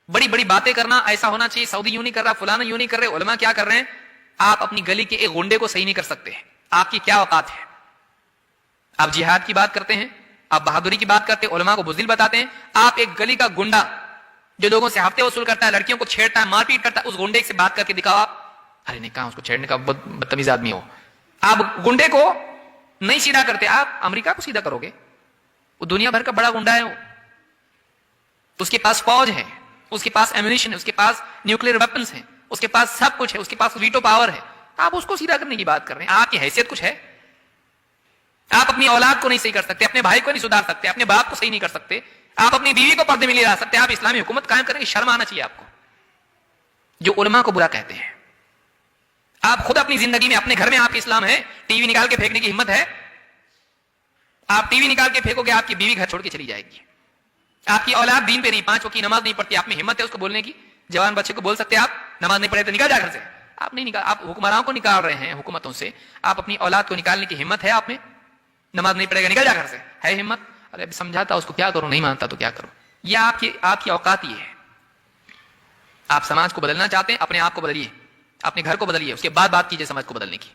بڑی بڑی باتیں کرنا، ایسا ہونا چاہیے، سعودی یوں نہیں کر رہا، فلانا یوں نہیں کر رہے، علماء کیا کر رہے ہیں؟ آپ اپنی گلی کے ایک گنڈے کو صحیح نہیں کر سکتے، آپ کی کیا اوقات ہے؟ آپ جہاد کی بات کرتے ہیں، آپ بہادری کی بات کرتے ہیں، علماء کو بزدل بتاتے ہیں، آپ ایک گلی کا گنڈا جو لوگوں سے ہفتے وصول کرتا ہے، لڑکیوں کو چھیڑتا ہے، مار پیٹ کرتا ہے، اس گنڈے سے بات کر کے دکھاؤ آپ، ارے نہیں کہا اس کو چھیڑنے کا بدتمیز آدمی ہو، آپ گنڈے کو نہیں سیدھا کرتے، آپ امریکہ کو سیدھا کرو گے؟ وہ دنیا بھر کا بڑا گنڈا ہے، وہ اس کے پاس فوج ہے، اس کے پاس ایمونیشن ہے، اس کے پاس نیوکلیر ویپنز ہیں، اس کے پاس سب کچھ ہے، اس کے پاس ویٹو پاور ہے، آپ اس کو سیدھا کرنے کی بات کر رہے ہیں؟ آپ کی حیثیت کچھ ہے؟ آپ اپنی اولاد کو نہیں صحیح کر سکتے، اپنے بھائی کو نہیں سدھار سکتے، اپنے باپ کو صحیح نہیں کر سکتے، آپ اپنی بیوی کو پردے میں نہیں لا سکتے، آپ اسلامی حکومت قائم کریں گے؟ شرم آنا چاہیے آپ کو، جو علماء کو برا کہتے ہیں۔ آپ خود اپنی زندگی میں، اپنے گھر میں آپ کے اسلام ہے، ٹی وی نکال کے پھینکنے کی ہمت ہے؟ آپ ٹی وی نکال کے پھینکو گے، آپ کی بیوی گھر چھوڑ کے چلی جائے گی، آپ کی اولاد دین پہ نہیں، 5 وقت کی نماز نہیں پڑھتی، آپ میں ہمت ہے اس کو بولنے کی؟ جوان بچے کو بول سکتے ہیں آپ نماز نہیں پڑھے تو نکل جا گھر سے؟ آپ نہیں نکال، آپ حکمرانوں کو نکال رہے ہیں حکومتوں سے، آپ اپنی اولاد کو نکالنے کی ہمت ہے آپ میں؟ نماز نہیں پڑھے گا، نکل جا گھر سے، ہے ہمت؟ ارے سمجھاتا اس کو کیا کروں، نہیں مانتا تو کیا کروں؟ یہ آپ کی اوقات یہ ہے۔ آپ سماج کو بدلنا چاہتے ہیں، اپنے آپ کو بدلیے، اپنے گھر کو بدلیے، اس کے بعد بات کیجیے سماج کو بدلنے کی۔